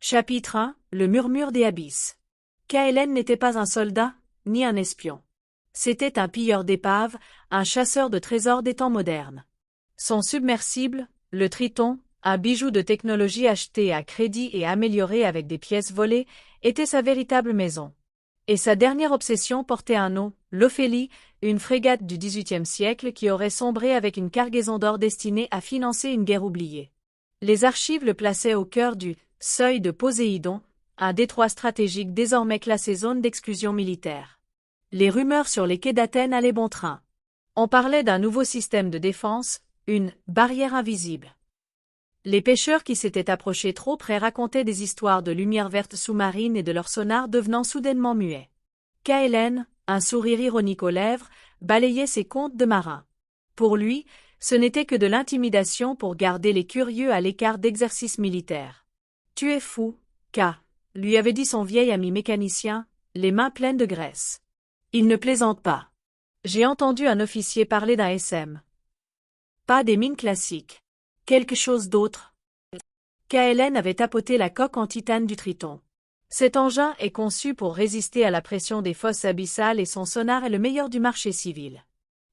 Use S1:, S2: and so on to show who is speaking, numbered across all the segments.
S1: Chapitre 1. Le murmure des abysses. KLN n'était pas un soldat, ni un espion. C'était un pilleur d'épaves, un chasseur de trésors des temps modernes. Son submersible, le Triton, un bijou de technologie acheté à crédit et amélioré avec des pièces volées, était sa véritable maison. Et sa dernière obsession portait un nom, l'Ophélie, une frégate du XVIIIe siècle qui aurait sombré avec une cargaison d'or destinée à financer une guerre oubliée. Les archives le plaçaient au cœur du seuil de Poséidon, un détroit stratégique désormais classé zone d'exclusion militaire. Les rumeurs sur les quais d'Athènes allaient bon train. On parlait d'un nouveau système de défense, une barrière invisible. Les pêcheurs qui s'étaient approchés trop près racontaient des histoires de lumière verte sous-marine et de leur sonar devenant soudainement muets. KLN, un sourire ironique aux lèvres, balayait ses contes de marins. Pour lui, ce n'était que de l'intimidation pour garder les curieux à l'écart d'exercices militaires. « Tu es fou, K », lui avait dit son vieil ami mécanicien, les mains pleines de graisse. Il ne plaisante pas. J'ai entendu un officier parler d'un SM. Pas des mines classiques. Quelque chose d'autre. KLN avait tapoté la coque en titane du Triton. Cet engin est conçu pour résister à la pression des fosses abyssales et son sonar est le meilleur du marché civil.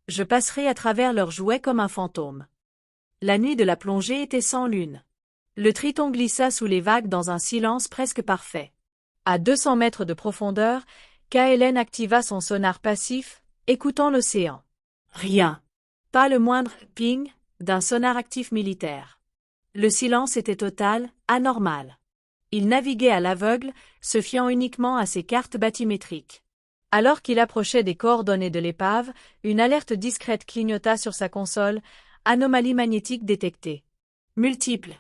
S1: Je passerai à travers leurs jouets comme un fantôme. La nuit de la plongée était sans lune. Le Triton glissa sous les vagues dans un silence presque parfait. À 200 mètres de profondeur, KLN activa son sonar passif, écoutant l'océan. Rien. Pas le moindre ping d'un sonar actif militaire. Le silence était total, anormal. Il naviguait à l'aveugle, se fiant uniquement à ses cartes bathymétriques. Alors qu'il approchait des coordonnées de l'épave, une alerte discrète clignota sur sa console, anomalie magnétique détectée. Multiple.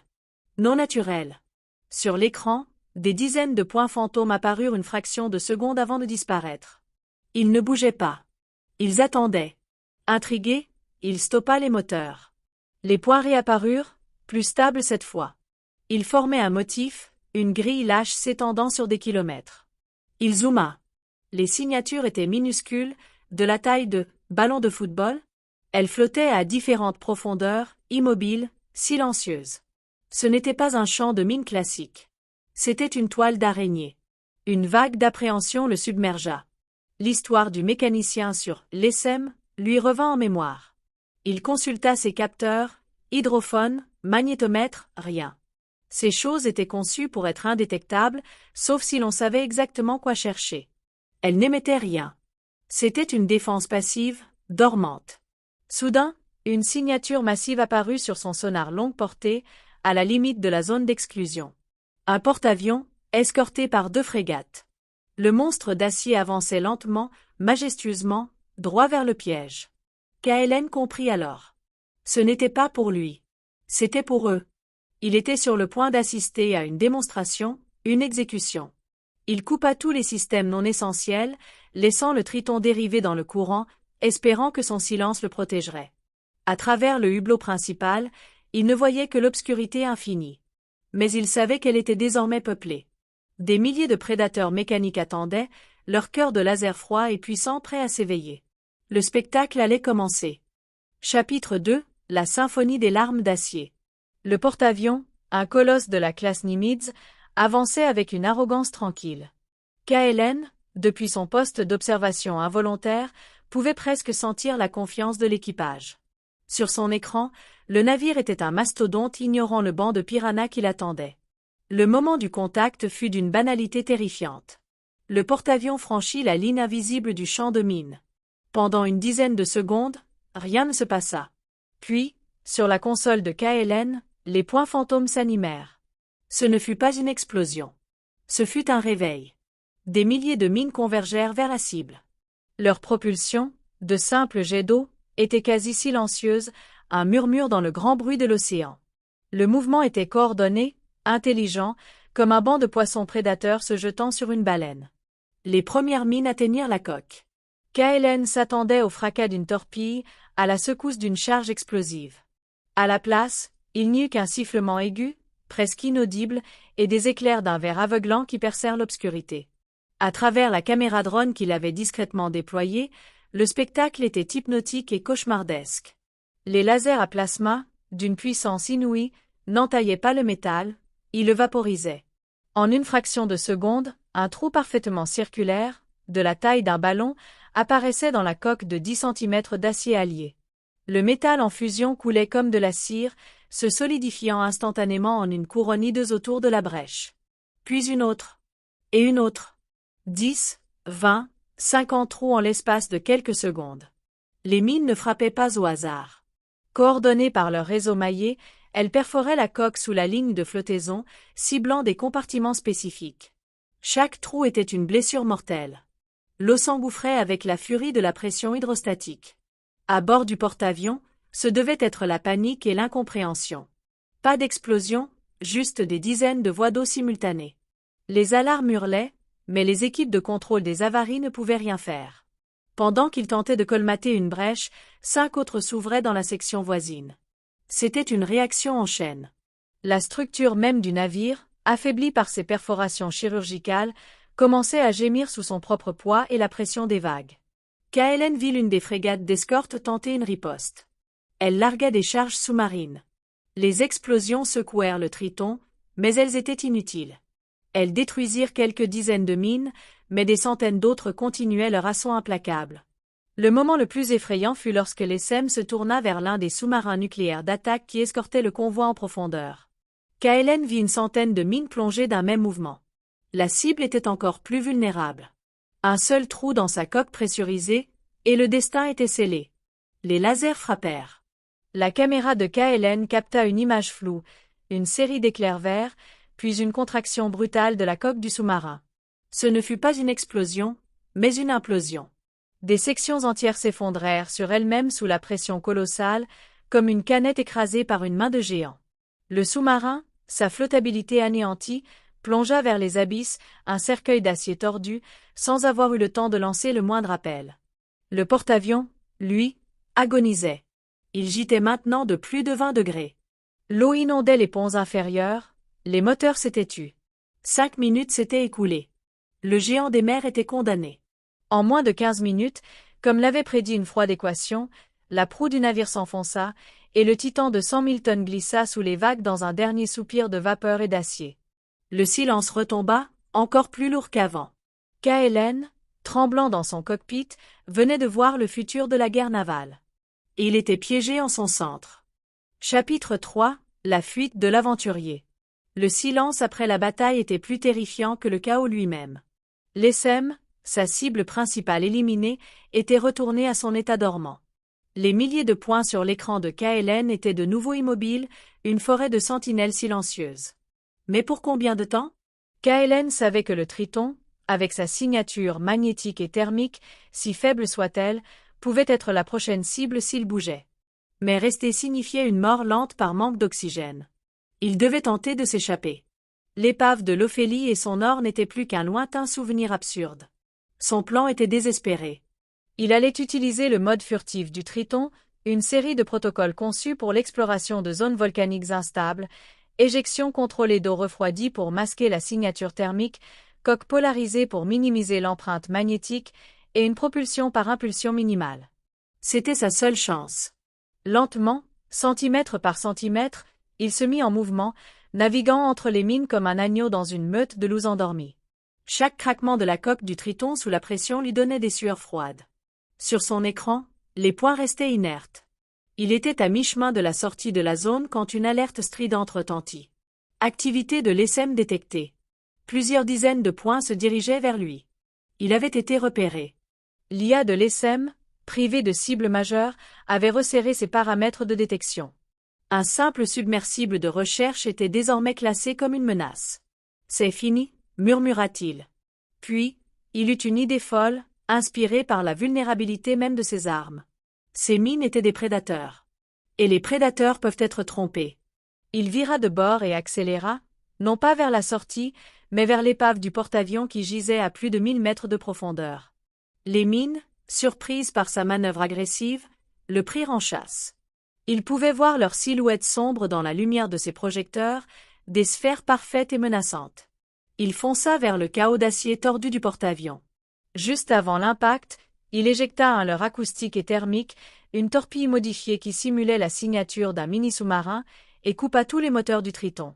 S1: Non naturel. Sur l'écran, des dizaines de points fantômes apparurent une fraction de seconde avant de disparaître. Ils ne bougeaient pas. Ils attendaient. Intrigué, il stoppa les moteurs. Les points réapparurent, plus stables cette fois. Ils formaient un motif, une grille lâche s'étendant sur des kilomètres. Il zooma. Les signatures étaient minuscules, de la taille de ballons de football. Elles flottaient à différentes profondeurs, immobiles, silencieuses. Ce n'était pas un champ de mine classique. C'était une toile d'araignée. Une vague d'appréhension le submergea. L'histoire du mécanicien sur l'ESM lui revint en mémoire. Il consulta ses capteurs, hydrophone, magnétomètre, rien. Ces choses étaient conçues pour être indétectables, sauf si l'on savait exactement quoi chercher. Elles n'émettaient rien. C'était une défense passive, dormante. Soudain, une signature massive apparut sur son sonar longue portée, à la limite de la zone d'exclusion. Un porte-avions, escorté par 2 frégates. Le monstre d'acier avançait lentement, majestueusement, droit vers le piège. KLN comprit alors. Ce n'était pas pour lui. C'était pour eux. Il était sur le point d'assister à une démonstration, une exécution. Il coupa tous les systèmes non essentiels, laissant le Triton dériver dans le courant, espérant que son silence le protégerait. À travers le hublot principal, il ne voyait que l'obscurité infinie. Mais il savait qu'elle était désormais peuplée. Des milliers de prédateurs mécaniques attendaient, leur cœur de laser froid et puissant prêt à s'éveiller. Le spectacle allait commencer. Chapitre 2. La symphonie des larmes d'acier. Le porte-avions, un colosse de la classe Nimitz, avançait avec une arrogance tranquille. KLN, depuis son poste d'observation involontaire, pouvait presque sentir la confiance de l'équipage. Sur son écran, le navire était un mastodonte ignorant le banc de piranhas qui l'attendait. Le moment du contact fut d'une banalité terrifiante. Le porte-avions franchit la ligne invisible du champ de mine. Pendant une dizaine de secondes, rien ne se passa. Puis, sur la console de KLN, les points fantômes s'animèrent. Ce ne fut pas une explosion. Ce fut un réveil. Des milliers de mines convergèrent vers la cible. Leur propulsion, de simples jets d'eau, était quasi silencieuse, un murmure dans le grand bruit de l'océan. Le mouvement était coordonné, intelligent, comme un banc de poissons prédateurs se jetant sur une baleine. Les premières mines atteignirent la coque. KLN s'attendait au fracas d'une torpille, à la secousse d'une charge explosive. À la place, il n'y eut qu'un sifflement aigu, presque inaudible, et des éclairs d'un vert aveuglant qui percèrent l'obscurité. À travers la caméra drone qu'il avait discrètement déployée, le spectacle était hypnotique et cauchemardesque. Les lasers à plasma, d'une puissance inouïe, n'entaillaient pas le métal, ils le vaporisaient. En une fraction de seconde, un trou parfaitement circulaire, de la taille d'un ballon, apparaissait dans la coque de 10 cm d'acier allié. Le métal en fusion coulait comme de la cire, se solidifiant instantanément en une couronne hideuse autour de la brèche. Puis une autre. Et une autre. 10, 20, 50 trous en l'espace de quelques secondes. Les mines ne frappaient pas au hasard. Coordonnées par leur réseau maillé, elles perforaient la coque sous la ligne de flottaison, ciblant des compartiments spécifiques. Chaque trou était une blessure mortelle. L'eau s'engouffrait avec la furie de la pression hydrostatique. À bord du porte-avions, ce devait être la panique et l'incompréhension. Pas d'explosion, juste des dizaines de voies d'eau simultanées. Les alarmes hurlaient, mais les équipes de contrôle des avaries ne pouvaient rien faire. Pendant qu'ils tentaient de colmater une brèche, 5 autres s'ouvraient dans la section voisine. C'était une réaction en chaîne. La structure même du navire, affaiblie par ses perforations chirurgicales, commençait à gémir sous son propre poids et la pression des vagues. KLN vit l'une des frégates d'escorte tenter une riposte. Elle larguait des charges sous-marines. Les explosions secouèrent le Triton, mais elles étaient inutiles. Elles détruisirent quelques dizaines de mines, mais des centaines d'autres continuaient leur assaut implacable. Le moment le plus effrayant fut lorsque l'ESM se tourna vers l'un des sous-marins nucléaires d'attaque qui escortaient le convoi en profondeur. KLN vit une centaine de mines plongées d'un même mouvement. La cible était encore plus vulnérable. Un seul trou dans sa coque pressurisée, et le destin était scellé. Les lasers frappèrent. La caméra de KLN capta une image floue, une série d'éclairs verts, puis une contraction brutale de la coque du sous-marin. Ce ne fut pas une explosion, mais une implosion. Des sections entières s'effondrèrent sur elles-mêmes sous la pression colossale, comme une canette écrasée par une main de géant. Le sous-marin, sa flottabilité anéantie, plongea vers les abysses, un cercueil d'acier tordu, sans avoir eu le temps de lancer le moindre appel. Le porte-avions, lui, agonisait. Il gîtait maintenant de plus de 20 degrés. L'eau inondait les ponts inférieurs, les moteurs s'étaient tus. 5 minutes s'étaient écoulées. Le géant des mers était condamné. En moins de 15 minutes, comme l'avait prédit une froide équation, la proue du navire s'enfonça, et le Titan de 100 000 tonnes glissa sous les vagues dans un dernier soupir de vapeur et d'acier. Le silence retomba, encore plus lourd qu'avant. KLN, tremblant dans son cockpit, venait de voir le futur de la guerre navale. Et il était piégé en son centre. Chapitre 3 – La fuite de l'aventurier. Le silence après la bataille était plus terrifiant que le chaos lui-même. L'ESM, sa cible principale éliminée, était retourné à son état dormant. Les milliers de points sur l'écran de KLN étaient de nouveau immobiles, une forêt de sentinelles silencieuses. Mais pour combien de temps? KLN savait que le Triton, avec sa signature magnétique et thermique, si faible soit-elle, pouvait être la prochaine cible s'il bougeait. Mais rester signifiait une mort lente par manque d'oxygène. Il devait tenter de s'échapper. L'épave de l'Ophélie et son or n'étaient plus qu'un lointain souvenir absurde. Son plan était désespéré. Il allait utiliser le mode furtif du Triton, une série de protocoles conçus pour l'exploration de zones volcaniques instables, éjection contrôlée d'eau refroidie pour masquer la signature thermique, coque polarisée pour minimiser l'empreinte magnétique et une propulsion par impulsion minimale. C'était sa seule chance. Lentement, centimètre par centimètre, il se mit en mouvement, naviguant entre les mines comme un agneau dans une meute de loups endormis. Chaque craquement de la coque du Triton sous la pression lui donnait des sueurs froides. Sur son écran, les points restaient inertes. Il était à mi-chemin de la sortie de la zone quand une alerte stridente retentit. Activité de l'ESM détectée. Plusieurs dizaines de points se dirigeaient vers lui. Il avait été repéré. L'IA de l'ESM, privée de cibles majeures, avait resserré ses paramètres de détection. Un simple submersible de recherche était désormais classé comme une menace. « C'est fini », murmura-t-il. Puis, il eut une idée folle, inspirée par la vulnérabilité même de ses armes. Ces mines étaient des prédateurs. Et les prédateurs peuvent être trompés. Il vira de bord et accéléra, non pas vers la sortie, mais vers l'épave du porte-avions qui gisait à plus de 1000 mètres de profondeur. Les mines, surprises par sa manœuvre agressive, le prirent en chasse. Il pouvait voir leurs silhouettes sombres dans la lumière de ses projecteurs, des sphères parfaites et menaçantes. Il fonça vers le chaos d'acier tordu du porte-avions. Juste avant l'impact, il éjecta un leurre acoustique et thermique, une torpille modifiée qui simulait la signature d'un mini-sous-marin, et coupa tous les moteurs du Triton.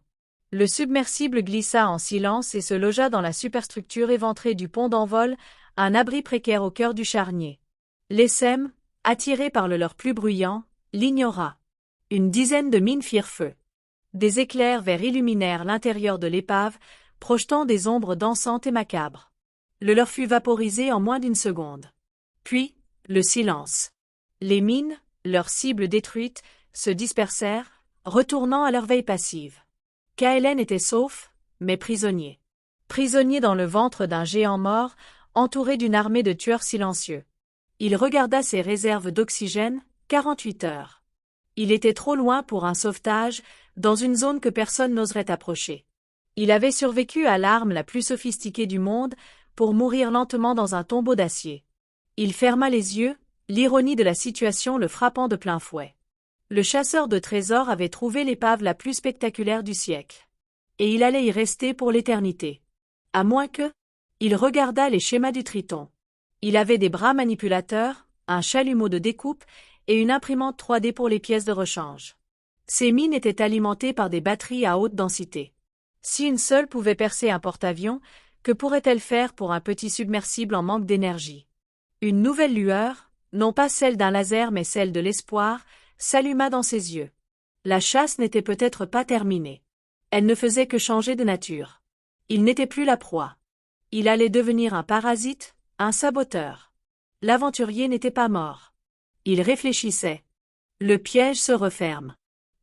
S1: Le submersible glissa en silence et se logea dans la superstructure éventrée du pont d'envol, un abri précaire au cœur du charnier. L'ESM, attiré par le leur plus bruyant, l'ignora. Une dizaine de mines firent feu. Des éclairs verts illuminèrent l'intérieur de l'épave, projetant des ombres dansantes et macabres. Le leur fut vaporisé en moins d'une seconde. Puis, le silence. Les mines, leurs cibles détruites, se dispersèrent, retournant à leur veille passive. KLN était sauf, mais prisonnier. Prisonnier dans le ventre d'un géant mort, entouré d'une armée de tueurs silencieux. Il regarda ses réserves d'oxygène, 48 heures. Il était trop loin pour un sauvetage, dans une zone que personne n'oserait approcher. Il avait survécu à l'arme la plus sophistiquée du monde, pour mourir lentement dans un tombeau d'acier. Il ferma les yeux, l'ironie de la situation le frappant de plein fouet. Le chasseur de trésors avait trouvé l'épave la plus spectaculaire du siècle. Et il allait y rester pour l'éternité. À moins que... Il regarda les schémas du Triton. Il avait des bras manipulateurs, un chalumeau de découpe et une imprimante 3D pour les pièces de rechange. Ces mines étaient alimentées par des batteries à haute densité. Si une seule pouvait percer un porte-avions, que pourrait-elle faire pour un petit submersible en manque d'énergie? Une nouvelle lueur, non pas celle d'un laser mais celle de l'espoir, s'alluma dans ses yeux. La chasse n'était peut-être pas terminée. Elle ne faisait que changer de nature. Il n'était plus la proie. Il allait devenir un parasite, un saboteur. L'aventurier n'était pas mort. Il réfléchissait. Le piège se referme.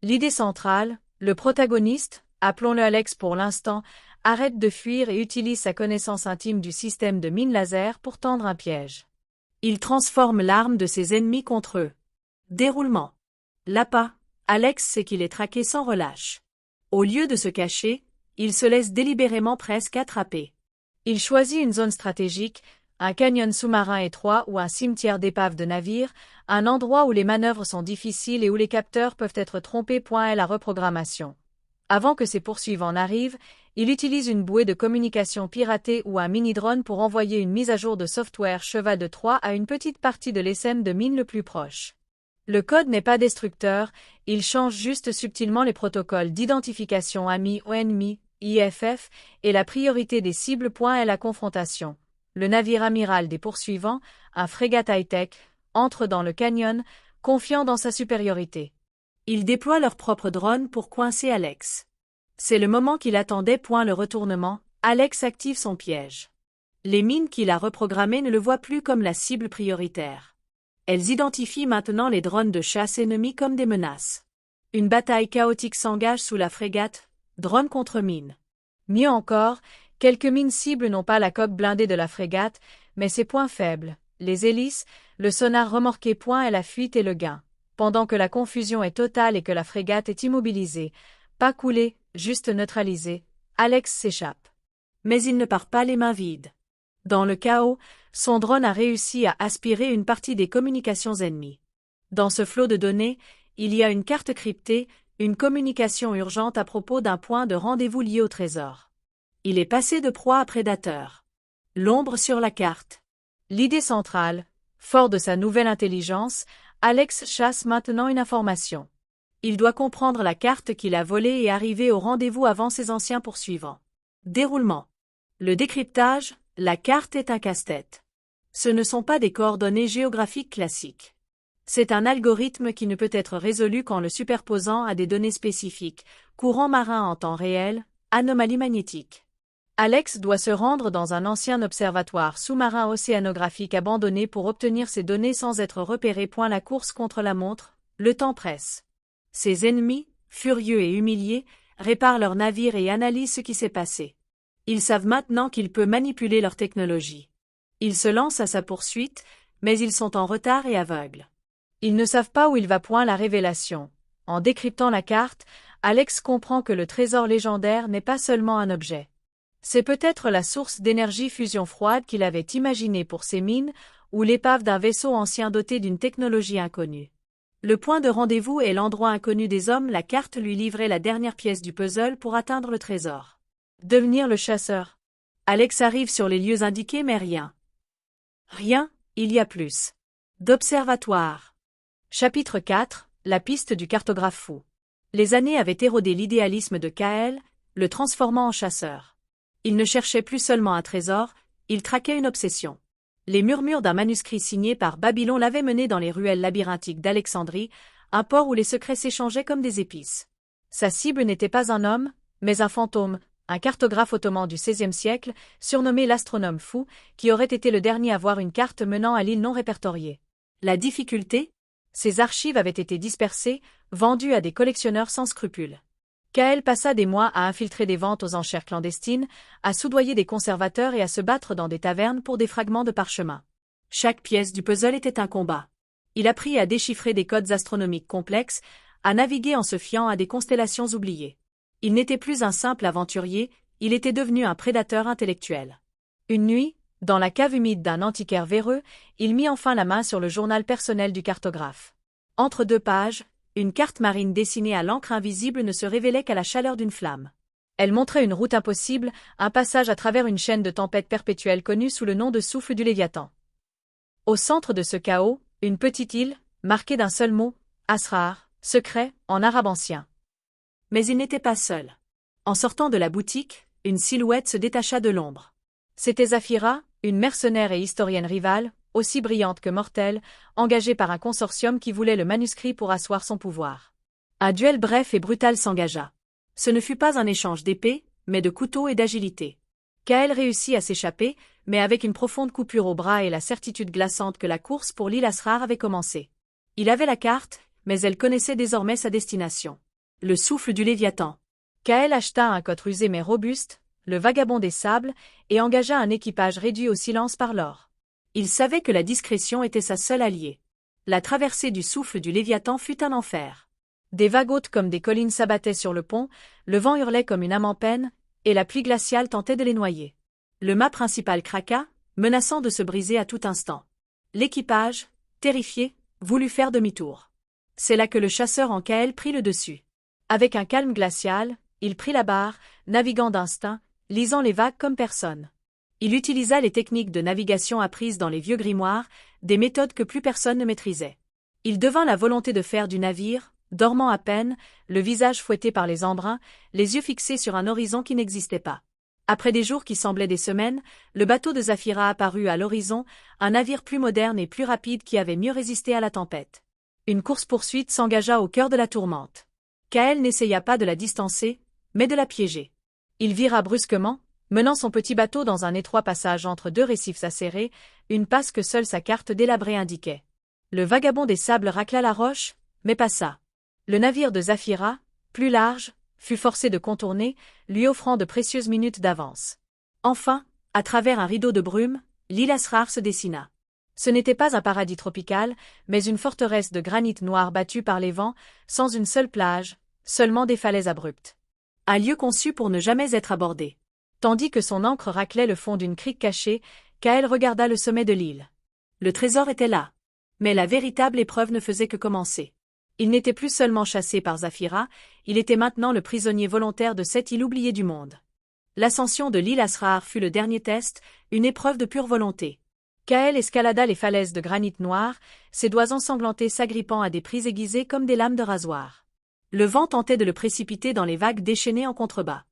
S1: L'idée centrale, le protagoniste, appelons-le Alex pour l'instant, arrête de fuir et utilise sa connaissance intime du système de mine laser pour tendre un piège. Il transforme l'arme de ses ennemis contre eux. Déroulement. L'appât, Alex sait qu'il est traqué sans relâche. Au lieu de se cacher, il se laisse délibérément presque attraper. Il choisit une zone stratégique, un canyon sous-marin étroit ou un cimetière d'épaves de navires, un endroit où les manœuvres sont difficiles et où les capteurs peuvent être trompés. Et la reprogrammation. Avant que ses poursuivants n'arrivent, il utilise une bouée de communication piratée ou un mini-drone pour envoyer une mise à jour de software cheval de Troie à une petite partie de l'ESM de mine le plus proche. Le code n'est pas destructeur, il change juste subtilement les protocoles d'identification amis ou ennemis, IFF, et la priorité des cibles. Et la confrontation. Le navire amiral des poursuivants, un frégate high-tech, entre dans le canyon, confiant dans sa supériorité. Ils déploient leur propre drone pour coincer Alex. C'est le moment qu'il attendait. Le retournement, Alex active son piège. Les mines qu'il a reprogrammées ne le voient plus comme la cible prioritaire. Elles identifient maintenant les drones de chasse ennemis comme des menaces. Une bataille chaotique s'engage sous la frégate, drone contre mine. Mieux encore, quelques mines cibles n'ont pas la coque blindée de la frégate, mais ses points faibles, les hélices, le sonar remorqué. Et la fuite et le gain. Pendant que la confusion est totale et que la frégate est immobilisée, pas coulée, juste neutralisée, Alex s'échappe. Mais il ne part pas les mains vides. Dans le chaos, son drone a réussi à aspirer une partie des communications ennemies. Dans ce flot de données, il y a une carte cryptée, une communication urgente à propos d'un point de rendez-vous lié au trésor. Il est passé de proie à prédateur. L'ombre sur la carte. L'idée centrale, fort de sa nouvelle intelligence, Alex chasse maintenant une information. Il doit comprendre la carte qu'il a volée et arriver au rendez-vous avant ses anciens poursuivants. Déroulement. Le décryptage, la carte est un casse-tête. Ce ne sont pas des coordonnées géographiques classiques. C'est un algorithme qui ne peut être résolu qu'en le superposant à des données spécifiques, courant marin en temps réel, anomalies magnétiques. Alex doit se rendre dans un ancien observatoire sous-marin océanographique abandonné pour obtenir ces données sans être repéré. La course contre la montre, le temps presse. Ses ennemis, furieux et humiliés, réparent leurs navires et analysent ce qui s'est passé. Ils savent maintenant qu'il peut manipuler leur technologie. Ils se lancent à sa poursuite, mais ils sont en retard et aveugles. Ils ne savent pas où il va. La révélation. En décryptant la carte, Alex comprend que le trésor légendaire n'est pas seulement un objet. C'est peut-être la source d'énergie fusion froide qu'il avait imaginée pour ses mines, ou l'épave d'un vaisseau ancien doté d'une technologie inconnue. Le point de rendez-vous est l'endroit inconnu des hommes. La carte lui livrait la dernière pièce du puzzle pour atteindre le trésor. Devenir le chasseur. Alex arrive sur les lieux indiqués mais rien. Rien, il y a plus. D'observatoire. Chapitre 4, la piste du cartographe fou. Les années avaient érodé l'idéalisme de Kael, le transformant en chasseur. Il ne cherchait plus seulement un trésor, il traquait une obsession. Les murmures d'un manuscrit signé par Babylon l'avaient mené dans les ruelles labyrinthiques d'Alexandrie, un port où les secrets s'échangeaient comme des épices. Sa cible n'était pas un homme, mais un fantôme, un cartographe ottoman du XVIe siècle, surnommé l'astronome fou, qui aurait été le dernier à voir une carte menant à l'île non répertoriée. La difficulté? Ses archives avaient été dispersées, vendues à des collectionneurs sans scrupules. Kael passa des mois à infiltrer des ventes aux enchères clandestines, à soudoyer des conservateurs et à se battre dans des tavernes pour des fragments de parchemin. Chaque pièce du puzzle était un combat. Il apprit à déchiffrer des codes astronomiques complexes, à naviguer en se fiant à des constellations oubliées. Il n'était plus un simple aventurier, il était devenu un prédateur intellectuel. Une nuit, dans la cave humide d'un antiquaire véreux, il mit enfin la main sur le journal personnel du cartographe. Entre deux pages, une carte marine dessinée à l'encre invisible ne se révélait qu'à la chaleur d'une flamme. Elle montrait une route impossible, un passage à travers une chaîne de tempêtes perpétuelles connue sous le nom de souffle du Léviathan. Au centre de ce chaos, une petite île, marquée d'un seul mot, Asrar, secret, en arabe ancien. Mais il n'était pas seul. En sortant de la boutique, une silhouette se détacha de l'ombre. C'était Zafira, une mercenaire et historienne rivale, aussi brillante que mortelle, engagée par un consortium qui voulait le manuscrit pour asseoir son pouvoir. Un duel bref et brutal s'engagea. Ce ne fut pas un échange d'épées, mais de couteaux et d'agilité. Kael réussit à s'échapper, mais avec une profonde coupure au bras et la certitude glaçante que la course pour l'île Asrar avait commencé. Il avait la carte, mais elle connaissait désormais sa destination. Le souffle du Léviathan. Kael acheta un cotte rusé mais robuste, le vagabond des sables, et engagea un équipage réduit au silence par l'or. Il savait que la discrétion était sa seule alliée. La traversée du souffle du Léviathan fut un enfer. Des vagues hautes comme des collines s'abattaient sur le pont, le vent hurlait comme une âme en peine, et la pluie glaciale tentait de les noyer. Le mât principal craqua, menaçant de se briser à tout instant. L'équipage, terrifié, voulut faire demi-tour. C'est là que le chasseur en Kael prit le dessus. Avec un calme glacial, il prit la barre, naviguant d'instinct, lisant les vagues comme personne. Il utilisa les techniques de navigation apprises dans les vieux grimoires, des méthodes que plus personne ne maîtrisait. Il devint la volonté de fer du navire, dormant à peine, le visage fouetté par les embruns, les yeux fixés sur un horizon qui n'existait pas. Après des jours qui semblaient des semaines, le bateau de Zafira apparut à l'horizon, un navire plus moderne et plus rapide qui avait mieux résisté à la tempête. Une course-poursuite s'engagea au cœur de la tourmente. Kael n'essaya pas de la distancer, mais de la piéger. Il vira brusquement, menant son petit bateau dans un étroit passage entre deux récifs acérés, une passe que seule sa carte délabrée indiquait. Le vagabond des sables racla la roche, mais passa. Le navire de Zafira, plus large, fut forcé de contourner, lui offrant de précieuses minutes d'avance. Enfin, à travers un rideau de brume, l'île Asrar se dessina. Ce n'était pas un paradis tropical, mais une forteresse de granit noir battue par les vents, sans une seule plage, seulement des falaises abruptes. Un lieu conçu pour ne jamais être abordé. Tandis que son ancre raclait le fond d'une crique cachée, Kael regarda le sommet de l'île. Le trésor était là. Mais la véritable épreuve ne faisait que commencer. Il n'était plus seulement chassé par Zafira, il était maintenant le prisonnier volontaire de cette île oubliée du monde. L'ascension de l'île Asrar fut le dernier test, une épreuve de pure volonté. Kael escalada les falaises de granit noir, ses doigts ensanglantés s'agrippant à des prises aiguisées comme des lames de rasoir. Le vent tentait de le précipiter dans les vagues déchaînées en contrebas.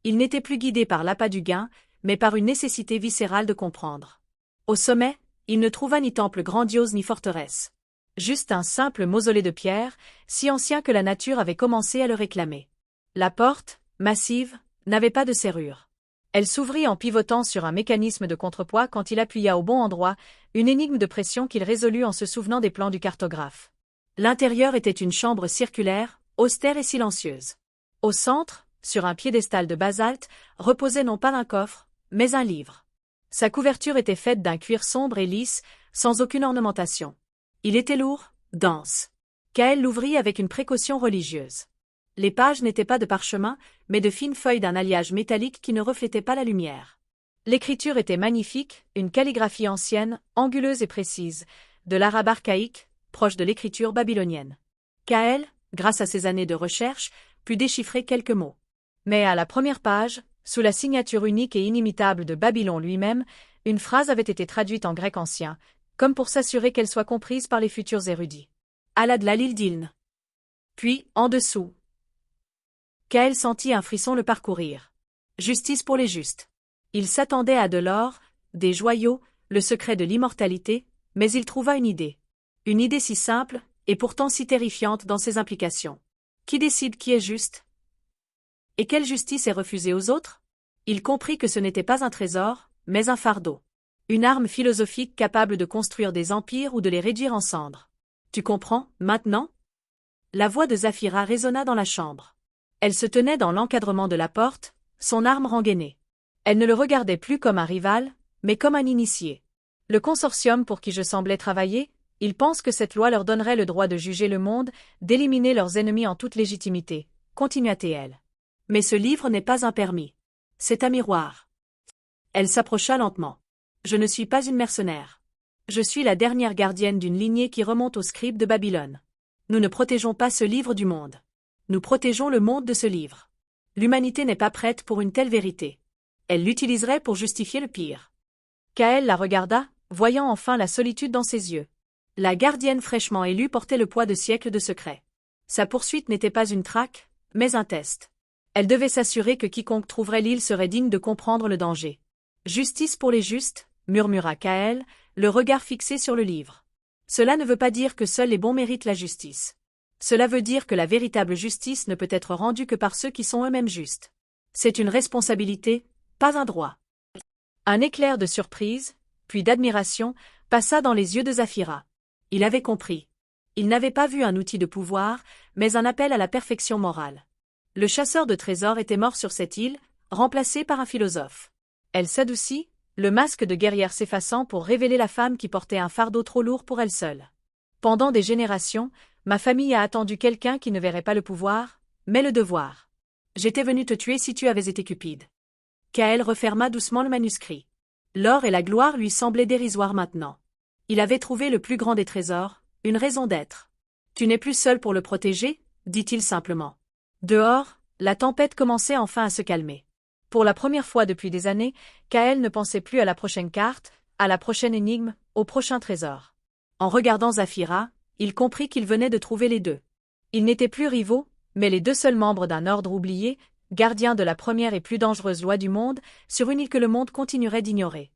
S1: Il n'était plus guidé par l'appât du gain, mais par une nécessité viscérale de comprendre. Au sommet, il ne trouva ni temple grandiose ni forteresse. Juste un simple mausolée de pierre, si ancien que la nature avait commencé à le réclamer. La porte, massive, n'avait pas de serrure. Elle s'ouvrit en pivotant sur un mécanisme de contrepoids quand il appuya au bon endroit, une énigme de pression qu'il résolut en se souvenant des plans du cartographe. L'intérieur était une chambre circulaire, austère et silencieuse. Au centre, sur un piédestal de basalte, reposait non pas un coffre, mais un livre. Sa couverture était faite d'un cuir sombre et lisse, sans aucune ornementation. Il était lourd, dense. Kael l'ouvrit avec une précaution religieuse. Les pages n'étaient pas de parchemin, mais de fines feuilles d'un alliage métallique qui ne reflétait pas la lumière. L'écriture était magnifique, une calligraphie ancienne, anguleuse et précise, de l'arabe archaïque, proche de l'écriture babylonienne. Kael, grâce à ses années de recherche, put déchiffrer quelques mots. Mais à la première page, sous la signature unique et inimitable de Babylon lui-même, une phrase avait été traduite en grec ancien, comme pour s'assurer qu'elle soit comprise par les futurs érudits. Alad la l'île d'Iln. Puis, en dessous. Kael sentit un frisson le parcourir. Justice pour les justes. Il s'attendait à de l'or, des joyaux, le secret de l'immortalité, mais il trouva une idée. Une idée si simple, et pourtant si terrifiante dans ses implications. Qui décide qui est juste? Et quelle justice est refusée aux autres? Il comprit que ce n'était pas un trésor, mais un fardeau. Une arme philosophique capable de construire des empires ou de les réduire en cendres. Tu comprends, maintenant? La voix de Zafira résonna dans la chambre. Elle se tenait dans l'encadrement de la porte, son arme rengainée. Elle ne le regardait plus comme un rival, mais comme un initié. Le consortium pour qui je semblais travailler, ils pensent que cette loi leur donnerait le droit de juger le monde, d'éliminer leurs ennemis en toute légitimité, continua-t-elle. Mais ce livre n'est pas un permis. C'est un miroir. Elle s'approcha lentement. Je ne suis pas une mercenaire. Je suis la dernière gardienne d'une lignée qui remonte aux scribes de Babylone. Nous ne protégeons pas ce livre du monde. Nous protégeons le monde de ce livre. L'humanité n'est pas prête pour une telle vérité. Elle l'utiliserait pour justifier le pire. Kael la regarda, voyant enfin la solitude dans ses yeux. La gardienne fraîchement élue portait le poids de siècles de secrets. Sa poursuite n'était pas une traque, mais un test. Elle devait s'assurer que quiconque trouverait l'île serait digne de comprendre le danger. Justice pour les justes, murmura Kael, le regard fixé sur le livre. Cela ne veut pas dire que seuls les bons méritent la justice. Cela veut dire que la véritable justice ne peut être rendue que par ceux qui sont eux-mêmes justes. C'est une responsabilité, pas un droit. Un éclair de surprise, puis d'admiration, passa dans les yeux de Zafira. Il avait compris. Il n'avait pas vu un outil de pouvoir, mais un appel à la perfection morale. Le chasseur de trésors était mort sur cette île, remplacé par un philosophe. Elle s'adoucit, le masque de guerrière s'effaçant pour révéler la femme qui portait un fardeau trop lourd pour elle seule. Pendant des générations, ma famille a attendu quelqu'un qui ne verrait pas le pouvoir, mais le devoir. J'étais venu te tuer si tu avais été Cupide. Kael referma doucement le manuscrit. L'or et la gloire lui semblaient dérisoires maintenant. Il avait trouvé le plus grand des trésors, une raison d'être. Tu n'es plus seul pour le protéger, dit-il simplement. Dehors, la tempête commençait enfin à se calmer. Pour la première fois depuis des années, Kael ne pensait plus à la prochaine carte, à la prochaine énigme, au prochain trésor. En regardant Zafira, il comprit qu'il venait de trouver les deux. Ils n'étaient plus rivaux, mais les deux seuls membres d'un ordre oublié, gardiens de la première et plus dangereuse loi du monde, sur une île que le monde continuerait d'ignorer.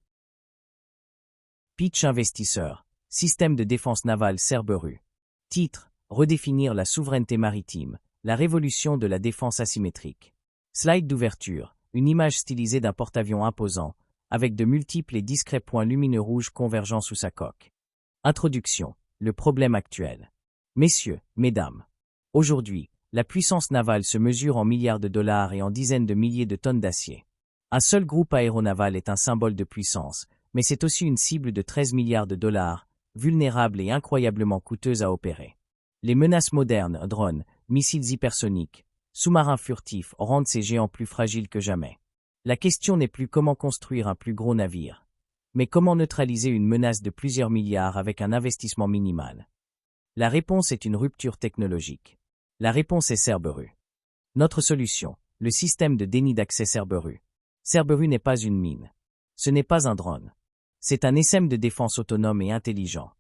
S2: Pitch investisseur. Système de défense navale Cerberus. Titre. Redéfinir la souveraineté maritime. La révolution de la défense asymétrique. Slide d'ouverture. Une image stylisée d'un porte-avions imposant, avec de multiples et discrets points lumineux rouges convergeant sous sa coque. Introduction. Le problème actuel. Messieurs, mesdames. Aujourd'hui, la puissance navale se mesure en milliards de dollars et en dizaines de milliers de tonnes d'acier. Un seul groupe aéronaval est un symbole de puissance, mais c'est aussi une cible de 13 milliards de dollars, vulnérable et incroyablement coûteuse à opérer. Les menaces modernes, drones, missiles hypersoniques, sous-marins furtifs rendent ces géants plus fragiles que jamais. La question n'est plus comment construire un plus gros navire, mais comment neutraliser une menace de plusieurs milliards avec un investissement minimal. La réponse est une rupture technologique. La réponse est Cerberus. Notre solution, le système de déni d'accès Cerberus. Cerberus n'est pas une mine. Ce n'est pas un drone. C'est un SM de défense autonome et intelligent.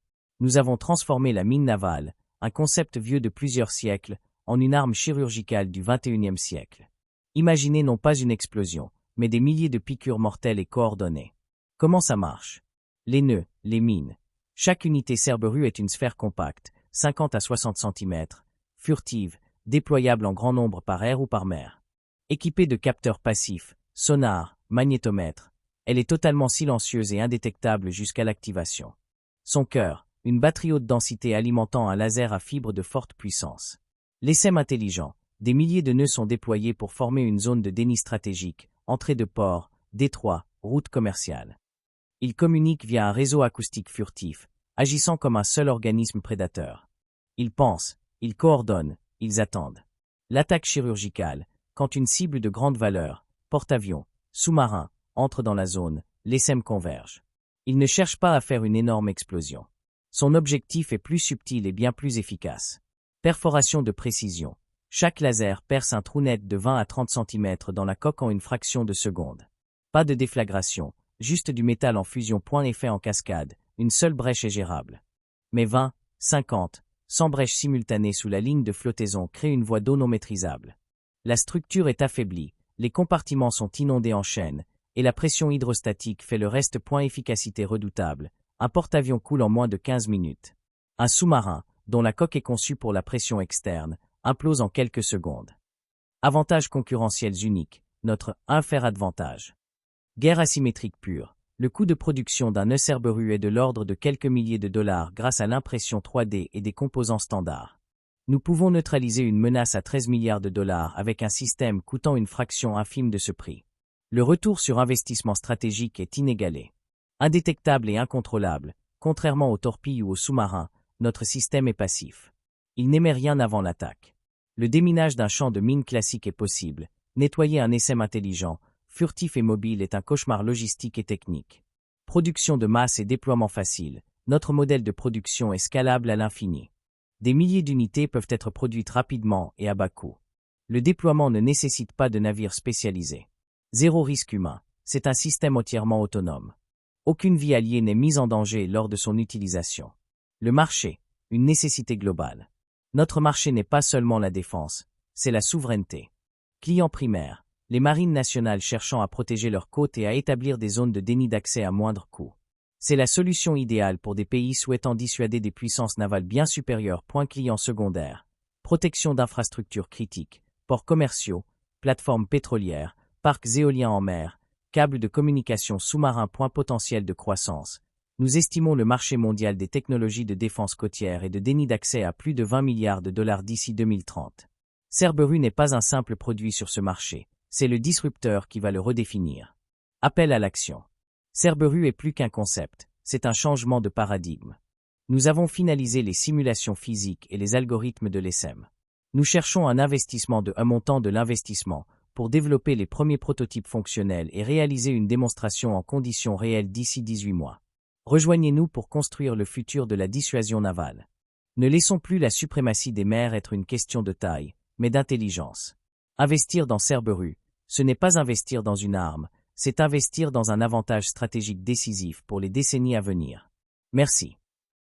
S2: Nous avons transformé la mine navale, un concept vieux de plusieurs siècles, en une arme chirurgicale du XXIe siècle. Imaginez non pas une explosion, mais des milliers de piqûres mortelles et coordonnées. Comment ça marche? Les nœuds, les mines. Chaque unité Cerberus est une sphère compacte, 50 à 60 cm, furtive, déployable en grand nombre par air ou par mer. Équipée de capteurs passifs, sonars, magnétomètres, elle est totalement silencieuse et indétectable jusqu'à l'activation. Son cœur, une batterie haute densité alimentant un laser à fibre de forte puissance. L'ESM intelligent, des milliers de nœuds sont déployés pour former une zone de déni stratégique, entrée de port, détroit, route commerciale. Ils communiquent via un réseau acoustique furtif, agissant comme un seul organisme prédateur. Ils pensent, ils coordonnent, ils attendent. L'attaque chirurgicale, quand une cible de grande valeur, porte-avions, sous-marin, entre dans la zone, l'ESM converge. Il ne cherche pas à faire une énorme explosion. Son objectif est plus subtil et bien plus efficace. Perforation de précision. Chaque laser perce un trou net de 20 à 30 cm dans la coque en une fraction de seconde. Pas de déflagration, juste du métal en fusion point effet en cascade, une seule brèche est gérable. Mais 20, 50, 100 brèches simultanées sous la ligne de flottaison créent une voie d'eau non maîtrisable. La structure est affaiblie, les compartiments sont inondés en chaîne, et la pression hydrostatique fait le reste. Efficacité redoutable, un porte-avions coule en moins de 15 minutes. Un sous-marin, dont la coque est conçue pour la pression externe, implose en quelques secondes. Avantages concurrentiels uniques, notre unfair advantage. Guerre asymétrique pure. Le coût de production d'un nœud Cerberus est de l'ordre de quelques milliers de dollars grâce à l'impression 3D et des composants standards. Nous pouvons neutraliser une menace à 13 milliards de dollars avec un système coûtant une fraction infime de ce prix. Le retour sur investissement stratégique est inégalé. Indétectable et incontrôlable, contrairement aux torpilles ou aux sous-marins, notre système est passif. Il n'émet rien avant l'attaque. Le déminage d'un champ de mine classique est possible. Nettoyer un SM intelligent, furtif et mobile est un cauchemar logistique et technique. Production de masse et déploiement facile. Notre modèle de production est scalable à l'infini. Des milliers d'unités peuvent être produites rapidement et à bas coût. Le déploiement ne nécessite pas de navires spécialisés. Zéro risque humain. C'est un système entièrement autonome. Aucune vie alliée n'est mise en danger lors de son utilisation. Le marché, une nécessité globale. Notre marché n'est pas seulement la défense, c'est la souveraineté. Client primaire, les marines nationales cherchant à protéger leurs côtes et à établir des zones de déni d'accès à moindre coût. C'est la solution idéale pour des pays souhaitant dissuader des puissances navales bien supérieures. Client secondaire, protection d'infrastructures critiques, ports commerciaux, plateformes pétrolières, parcs éoliens en mer, câbles de communication sous-marins. Potentiel de croissance. Nous estimons le marché mondial des technologies de défense côtière et de déni d'accès à plus de 20 milliards de dollars d'ici 2030. Cerberus n'est pas un simple produit sur ce marché, c'est le disrupteur qui va le redéfinir. Appel à l'action. Cerberus est plus qu'un concept, c'est un changement de paradigme. Nous avons finalisé les simulations physiques et les algorithmes de l'ESM. Nous cherchons un investissement de un montant de l'investissement pour développer les premiers prototypes fonctionnels et réaliser une démonstration en conditions réelles d'ici 18 mois. Rejoignez-nous pour construire le futur de la dissuasion navale. Ne laissons plus la suprématie des mers être une question de taille, mais d'intelligence. Investir dans Cerberus, ce n'est pas investir dans une arme, c'est investir dans un avantage stratégique décisif pour les décennies à venir. Merci.